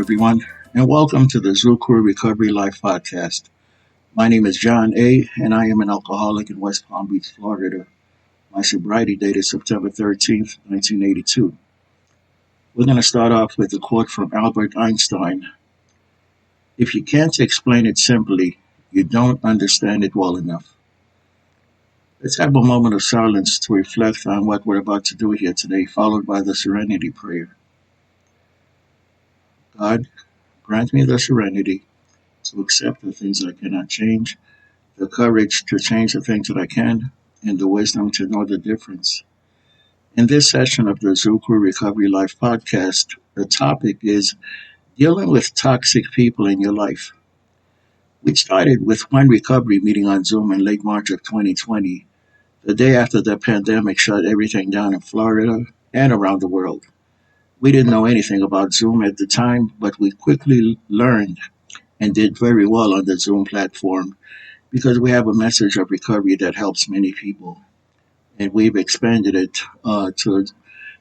everyone, and welcome to the thru Recovery Life podcast. My name is John A., and I am an alcoholic in West Palm Beach, Florida. My sobriety date is September 13th, 1982. We're going to start off with a quote from Albert Einstein. If you can't explain it simply, you don't understand it well enough. Let's have a moment of silence to reflect on what we're about to do here today, followed by the serenity prayer. God, grant me the serenity to accept the things I cannot change, the courage to change the things that I can, and the wisdom to know the difference. In this session of the thru Recovery Life podcast, the topic is dealing with toxic people in your life. We started with one recovery meeting on Zoom in late March of 2020, the day after the pandemic shut everything down in Florida and around the world. We didn't know anything about Zoom at the time, but we quickly learned and did very well on the Zoom platform because we have a message of recovery that helps many people. And we've expanded it to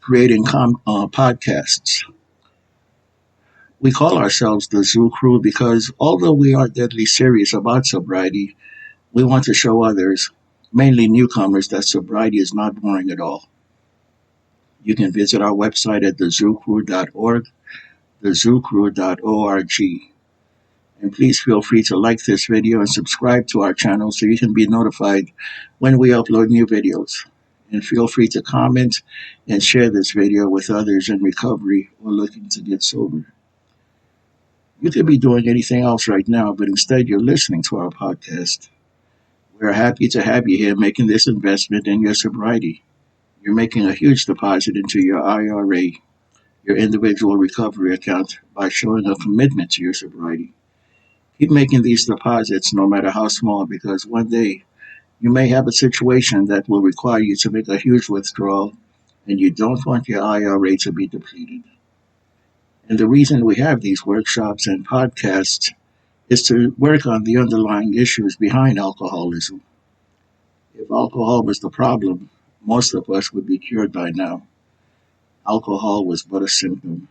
creating podcasts. We call ourselves the Zoo Crew because although we are deadly serious about sobriety, we want to show others, mainly newcomers, that sobriety is not boring at all. You can visit our website at thezooCrew.org, thezooCrew.org. And please feel free to like this video and subscribe to our channel so you can be notified when we upload new videos. And feel free to comment and share this video with others in recovery or looking to get sober. You could be doing anything else right now, but instead you're listening to our podcast. We're happy to have you here making this investment in your sobriety. You're making a huge deposit into your IRA, your individual recovery account, by showing a commitment to your sobriety. Keep making these deposits no matter how small, because one day you may have a situation that will require you to make a huge withdrawal, and you don't want your IRA to be depleted. And the reason we have these workshops and podcasts is to work on the underlying issues behind alcoholism. If alcohol was the problem, most of us would be cured by now. Alcohol was but a symptom.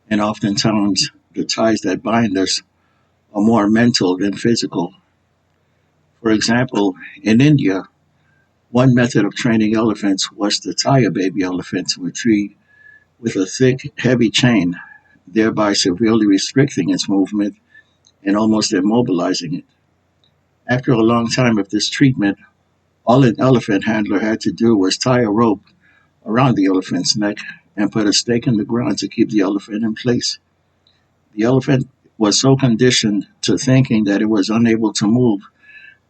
And oftentimes, the ties that bind us are more mental than physical. For example, in India, one method of training elephants was to tie a baby elephant to a tree with a thick, heavy chain, thereby severely restricting its movement and almost immobilizing it. After a long time of this treatment, all an elephant handler had to do was tie a rope around the elephant's neck and put a stake in the ground to keep the elephant in place. The elephant was so conditioned to thinking that it was unable to move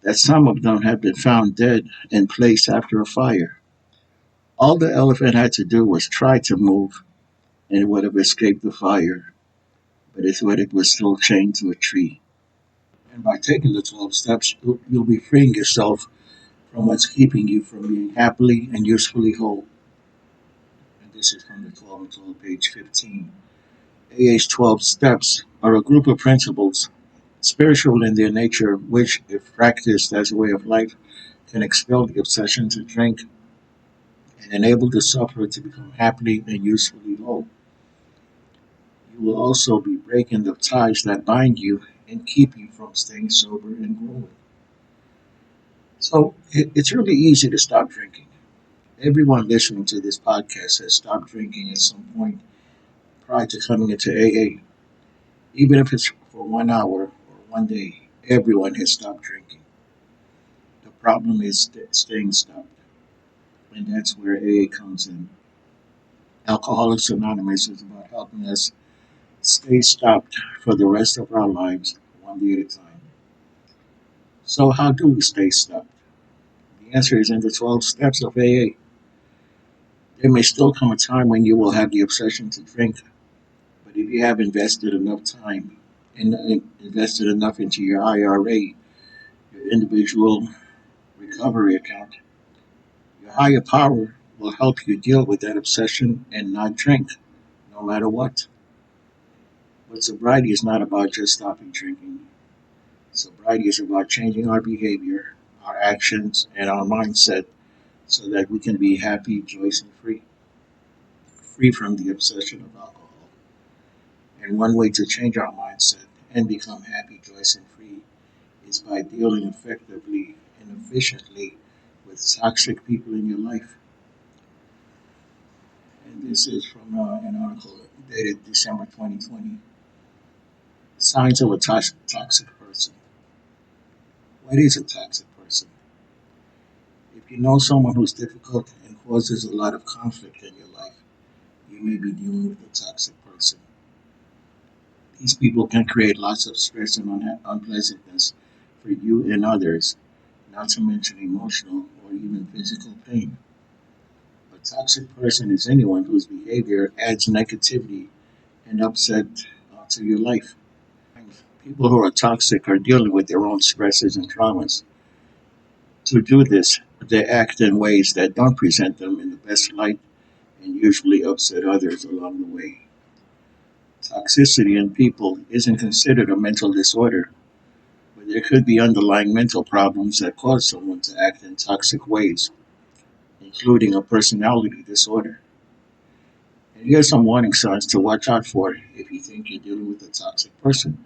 that some of them had been found dead in place after a fire. All the elephant had to do was try to move and it would have escaped the fire, but it was still chained to a tree. And by taking the 12 steps, you'll be freeing yourself from what's keeping you from being happily and usefully whole. And this is from the 12 and 12, page 15. AA's 12 steps are a group of principles, spiritual in their nature, which, if practiced as a way of life, can expel the obsession to drink and enable the sufferer to become happily and usefully whole. You will also be breaking the ties that bind you and keep you from staying sober and growing. So it's really easy to stop drinking. Everyone listening to this podcast has stopped drinking at some point prior to coming into AA. Even if it's for 1 hour or one day, everyone has stopped drinking. The problem is staying stopped, and that's where AA comes in. Alcoholics Anonymous is about helping us stay stopped for the rest of our lives, one day at a time. So how do we stay stopped? The answer is in the 12 steps of AA. There may still come a time when you will have the obsession to drink, but if you have invested enough time and invested enough into your IRA, your individual recovery account, your higher power will help you deal with that obsession and not drink, no matter what. But sobriety is not about just stopping drinking. Sobriety is about changing our behavior, our actions, and our mindset so that we can be happy, joyous, and free from the obsession of alcohol. And one way to change our mindset and become happy, joyous, and free is by dealing effectively and efficiently with toxic people in your life. And this is from an article dated December 2020. Signs of a toxic person. What is a toxic person? If you know someone who's difficult and causes a lot of conflict in your life, you may be dealing with a toxic person. These people can create lots of stress and unpleasantness for you and others, not to mention emotional or even physical pain. A toxic person is anyone whose behavior adds negativity and upset to your life. People who are toxic are dealing with their own stresses and traumas. To do this, they act in ways that don't present them in the best light and usually upset others along the way. Toxicity in people isn't considered a mental disorder, but there could be underlying mental problems that cause someone to act in toxic ways, including a personality disorder. And here's some warning signs to watch out for if you think you're dealing with a toxic person.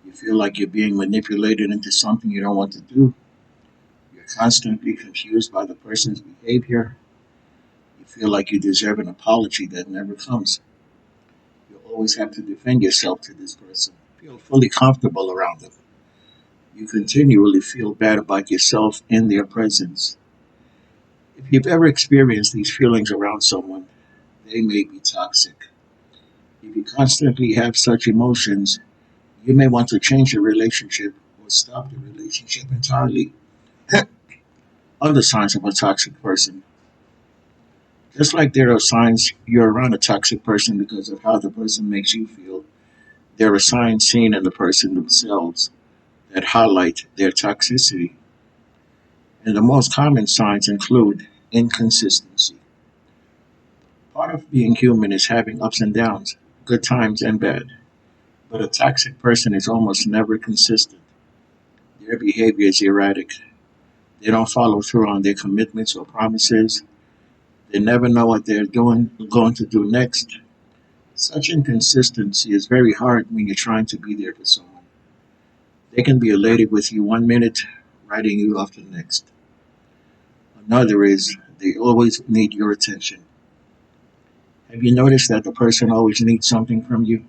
You feel like you're being manipulated into something you don't want to do. You're constantly confused by the person's behavior. You feel like you deserve an apology that never comes. You always have to defend yourself to this person. Feel fully comfortable around them. You continually feel bad about yourself in their presence. If you've ever experienced these feelings around someone, they may be toxic. If you constantly have such emotions, you may want to change the relationship or stop the relationship entirely. Other signs of a toxic person. Just like there are signs you're around a toxic person because of how the person makes you feel, there are signs seen in the person themselves that highlight their toxicity. And the most common signs include inconsistency. Part of being human is having ups and downs, good times and bad. But a toxic person is almost never consistent. Their behavior is erratic. They don't follow through on their commitments or promises. They never know what they're going to do next. Such inconsistency is very hard when you're trying to be there for someone. They can be elated with you one minute, writing you off the next. Another is they always need your attention. Have you noticed that the person always needs something from you?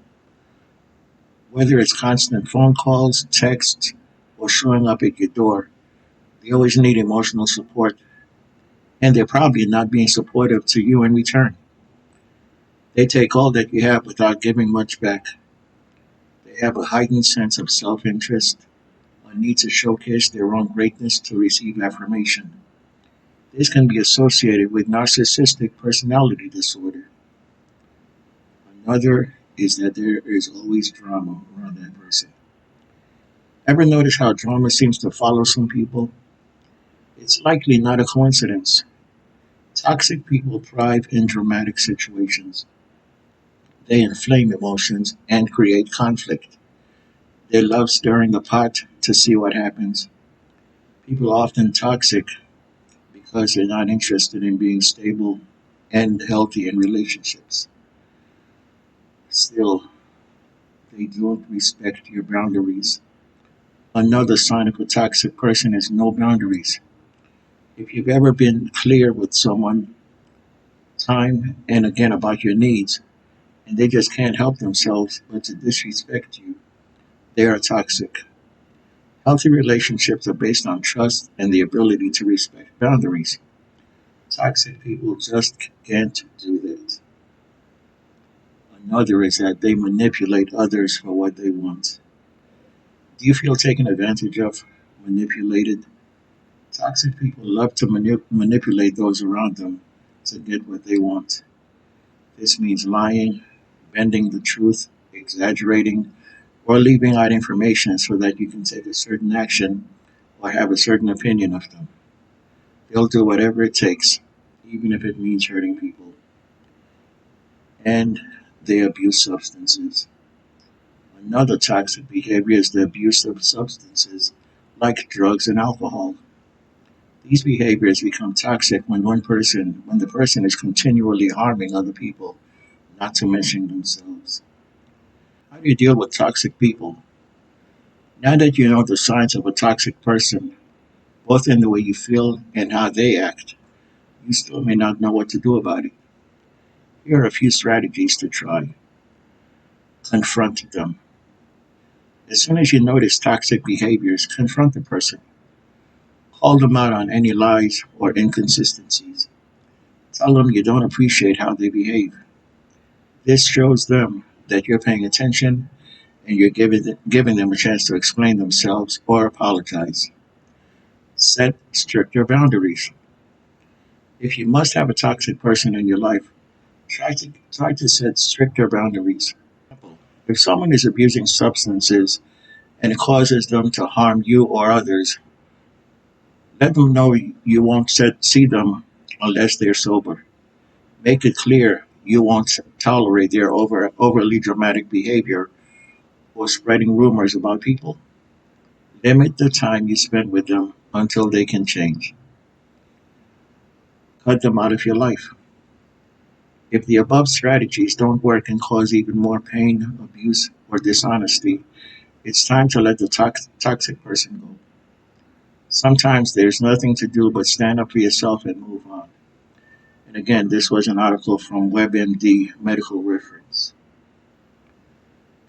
Whether it's constant phone calls, texts, or showing up at your door, they always need emotional support, and they're probably not being supportive to you in return. They take all that you have without giving much back. They have a heightened sense of self interest, a need to showcase their own greatness to receive affirmation. This can be associated with narcissistic personality disorder. Another is that there is always drama around that person. Ever notice how drama seems to follow some people? It's likely not a coincidence. Toxic people thrive in dramatic situations. They inflame emotions and create conflict. They love stirring the pot to see what happens. People are often toxic because they're not interested in being stable and healthy in relationships. Still, they don't respect your boundaries. Another sign of a toxic person is no boundaries. If you've ever been clear with someone time and again about your needs, and they just can't help themselves but to disrespect you, they are toxic. Healthy relationships are based on trust and the ability to respect boundaries. Toxic people just can't do that. Another is that they manipulate others for what they want. Do you feel taken advantage of, manipulated? Toxic people love to manipulate those around them to get what they want. This means lying, bending the truth, exaggerating, or leaving out information so that you can take a certain action or have a certain opinion of them. They'll do whatever it takes, even if it means hurting people. And they abuse substances. Another toxic behavior is the abuse of substances like drugs and alcohol. These behaviors become toxic when the person is continually harming other people, not to mention themselves. How do you deal with toxic people? Now that you know the signs of a toxic person, both in the way you feel and how they act, you still may not know what to do about it. Here are a few strategies to try. Confront them. As soon as you notice toxic behaviors, confront the person. Call them out on any lies or inconsistencies. Tell them you don't appreciate how they behave. This shows them that you're paying attention and you're giving them a chance to explain themselves or apologize. Set stricter boundaries. If you must have a toxic person in your life, try to set stricter boundaries. If someone is abusing substances and it causes them to harm you or others, let them know you won't see them unless they're sober. Make it clear you won't tolerate their overly dramatic behavior or spreading rumors about people. Limit the time you spend with them until they can change. Cut them out of your life. If the above strategies don't work and cause even more pain, abuse, or dishonesty, it's time to let the toxic person go. Sometimes there's nothing to do but stand up for yourself and move on. And again, this was an article from WebMD Medical Reference.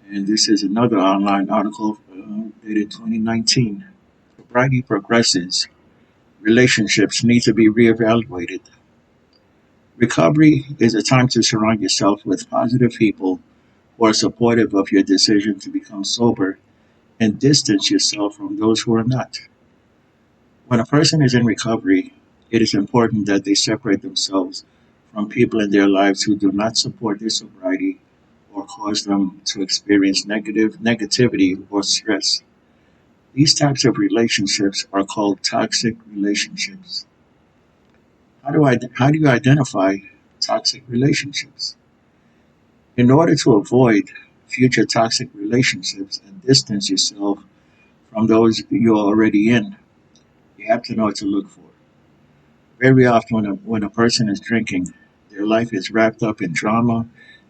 And this is another online article dated 2019. Sobriety progresses. Relationships need to be reevaluated. Recovery is a time to surround yourself with positive people who are supportive of your decision to become sober and distance yourself from those who are not. When a person is in recovery, it is important that they separate themselves from people in their lives who do not support their sobriety or cause them to experience negativity or stress. These types of relationships are called toxic relationships. How do you identify toxic relationships? In order to avoid future toxic relationships and distance yourself from those you're already in, you have to know what to look for. Very often, when a person is drinking, their life is wrapped up in drama,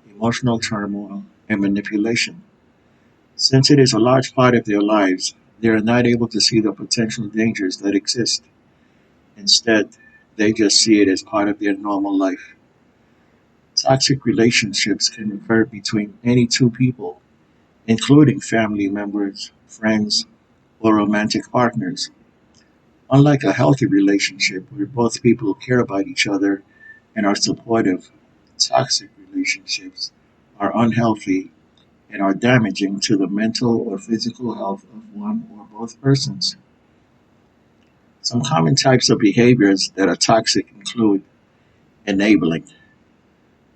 emotional turmoil, and manipulation. Since it is a large part of their lives, they are not able to see the potential dangers that exist. Instead, they just see it as part of their normal life. Toxic relationships can occur between any two people, including family members, friends, or romantic partners. Unlike a healthy relationship where both people care about each other and are supportive, toxic relationships are unhealthy and are damaging to the mental or physical health of one or both persons. Some common types of behaviors that are toxic include enabling.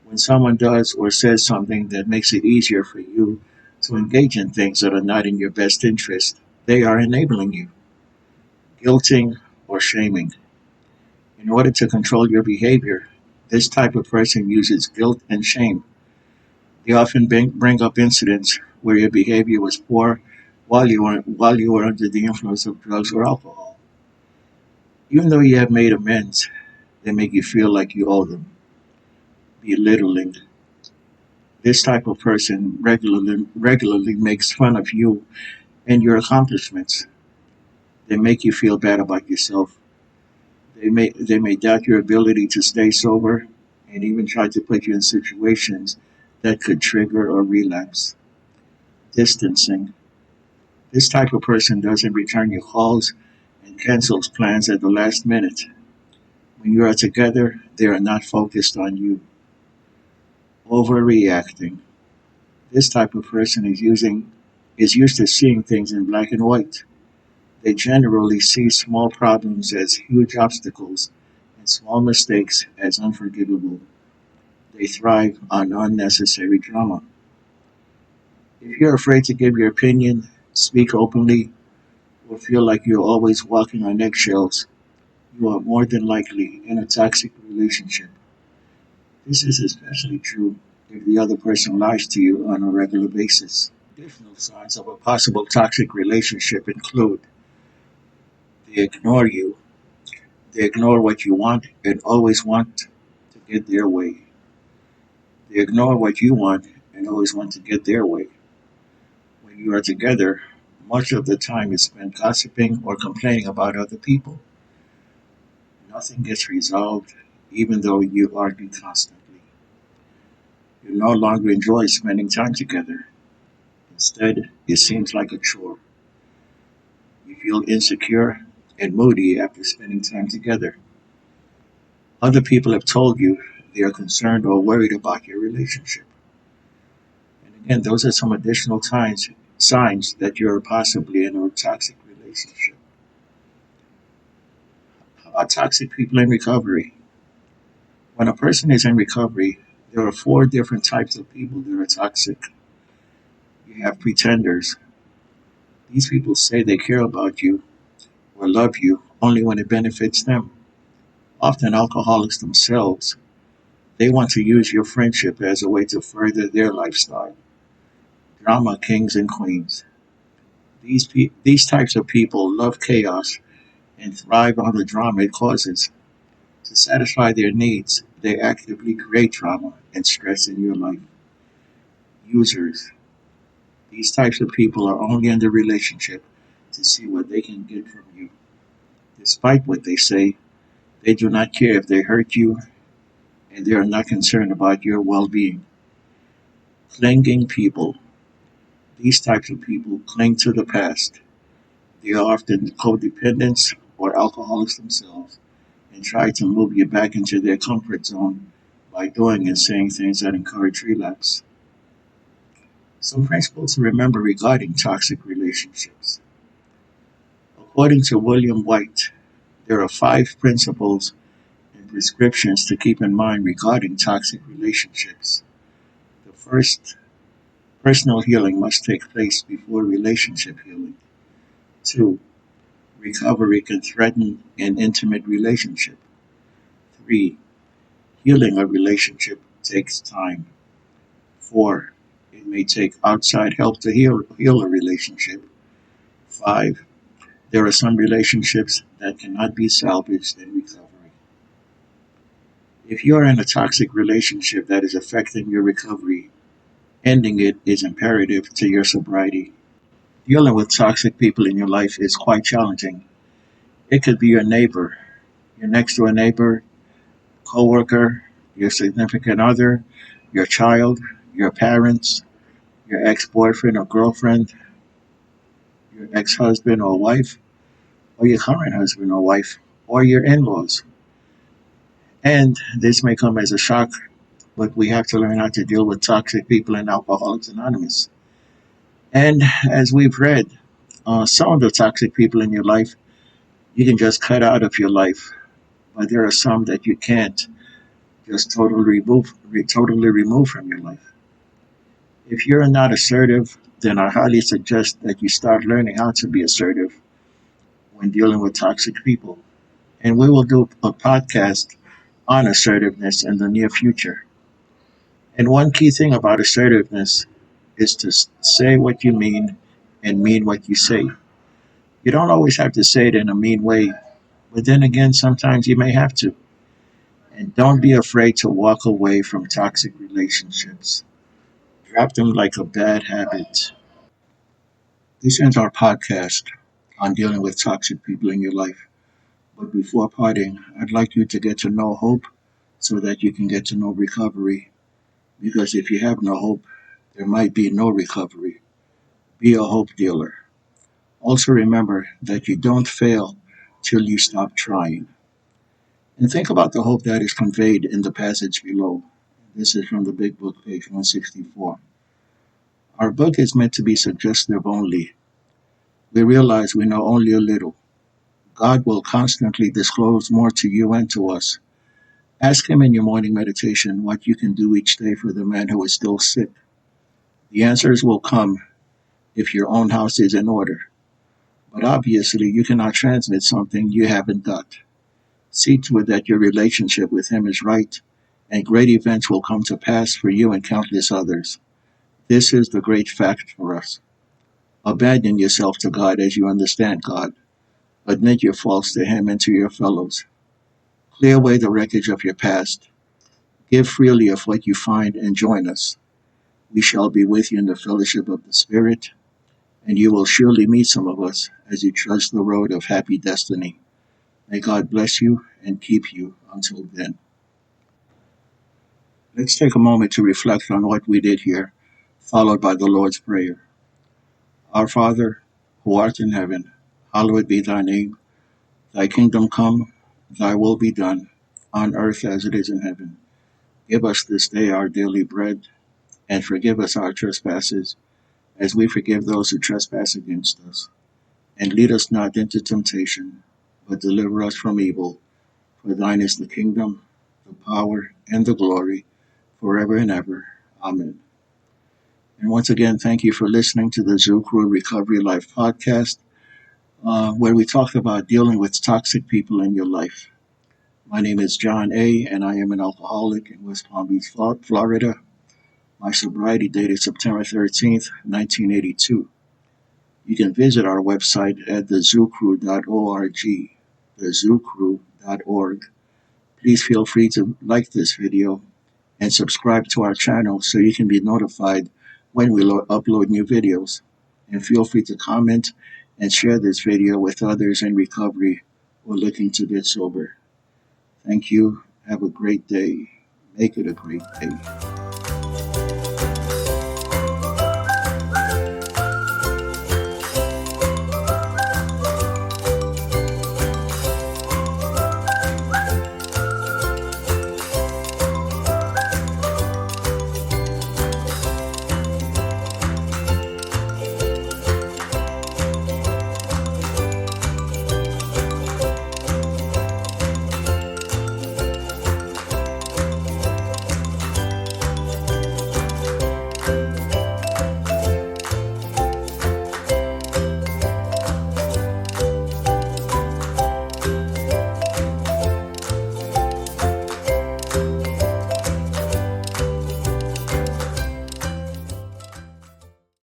When someone does or says something that makes it easier for you to engage in things that are not in your best interest, they are enabling you. Guilting or shaming. In order to control your behavior, this type of person uses guilt and shame. They often bring up incidents where your behavior was poor while you were under the influence of drugs or alcohol. Even though you have made amends, they make you feel like you owe them. Belittling. This type of person regularly makes fun of you and your accomplishments. They make you feel bad about yourself. They may doubt your ability to stay sober and even try to put you in situations that could trigger or relapse. Distancing. This type of person doesn't return your calls and cancels plans at the last minute. When you are together, they are not focused on you. Overreacting. This type of person is used to seeing things in black and white. They generally see small problems as huge obstacles and small mistakes as unforgivable. They thrive on unnecessary drama. If you're afraid to give your opinion, speak openly, or feel like you're always walking on eggshells, you are more than likely in a toxic relationship. This is especially true if the other person lies to you on a regular basis. Additional signs of a possible toxic relationship include they ignore you, they ignore what you want and always want to get their way. They ignore what you want and always want to get their way. When you are together, much of the time is spent gossiping or complaining about other people. Nothing gets resolved, even though you argue constantly. You no longer enjoy spending time together. Instead, it seems like a chore. You feel insecure and moody after spending time together. Other people have told you they are concerned or worried about your relationship. And again, those are some additional signs that you're possibly in a toxic relationship. How about toxic people in recovery? When a person is in recovery, there are four different types of people that are toxic. You have pretenders. These people say they care about you or love you only when it benefits them. Often alcoholics themselves, they want to use your friendship as a way to further their lifestyle. Drama kings and queens. These types of people love chaos and thrive on the drama it causes. To satisfy their needs, they actively create drama and stress in your life. Users. These types of people are only in the relationship to see what they can get from you. Despite what they say, they do not care if they hurt you and they are not concerned about your well being. Clinging people. These types of people cling to the past. They are often codependents or alcoholics themselves and try to move you back into their comfort zone by doing and saying things that encourage relapse. Some principles to remember regarding toxic relationships. According to William White, there are five principles and prescriptions to keep in mind regarding toxic relationships. The first, personal healing must take place before relationship healing. Two, recovery can threaten an intimate relationship. Three, healing a relationship takes time. Four, it may take outside help to heal a relationship. Five, there are some relationships that cannot be salvaged in recovery. If you are in a toxic relationship that is affecting your recovery, ending it is imperative to your sobriety. Dealing with toxic people in your life is quite challenging. It could be your neighbor, your next door neighbor, coworker, your significant other, your child, your parents, your ex-boyfriend or girlfriend, your ex-husband or wife, or your current husband or wife, or your in-laws. And this may come as a shock, but we have to learn how to deal with toxic people in Alcoholics Anonymous. And as we've read, some of the toxic people in your life you can just cut out of your life, but there are some that you can't just totally remove from your life. If you're not assertive, then I highly suggest that you start learning how to be assertive when dealing with toxic people. And we will do a podcast on assertiveness in the near future. And one key thing about assertiveness is to say what you mean and mean what you say. You don't always have to say it in a mean way, but then again, sometimes you may have to. And don't be afraid to walk away from toxic relationships. Drop them like a bad habit. This ends our podcast on dealing with toxic people in your life. But before parting, I'd like you to get to know hope so that you can get to know recovery. Because if you have no hope, there might be no recovery. Be a hope dealer. Also remember that you don't fail till you stop trying. And think about the hope that is conveyed in the passage below. This is from the Big Book, page 164. Our book is meant to be suggestive only. We realize we know only a little. God will constantly disclose more to you and to us. Ask Him in your morning meditation what you can do each day for the man who is still sick. The answers will come if your own house is in order. But obviously, you cannot transmit something you haven't got. See to it that your relationship with Him is right, and great events will come to pass for you and countless others. This is the great fact for us. Abandon yourself to God as you understand God. Admit your faults to Him and to your fellows. Clear away the wreckage of your past. Give freely of what you find and join us. We shall be with you in the fellowship of the Spirit. and you will surely meet some of us as you trudge the road of happy destiny. May God bless you and keep you until then. Let's take a moment to reflect on what we did here, followed by the Lord's Prayer. Our Father, who art in heaven, hallowed be thy name. Thy kingdom come, thy will be done, on earth as it is in heaven. Give us this day our daily bread, and forgive us our trespasses, as we forgive those who trespass against us. And lead us not into temptation, but deliver us from evil. For thine is the kingdom, the power, and the glory, forever and ever. Amen. And once again, thank you for listening to the Zoo Crew Recovery Life podcast, where we talk about dealing with toxic people in your life. My name is John A., and I am an alcoholic in West Palm Beach, Florida. My sobriety date is September 13th, 1982. You can visit our website at thezoocrew.org, thezoocrew.org. Please feel free to like this video and subscribe to our channel so you can be notified when we upload new videos. And feel free to comment and share this video with others in recovery or looking to get sober. Thank you. Have a great day. Make it a great day.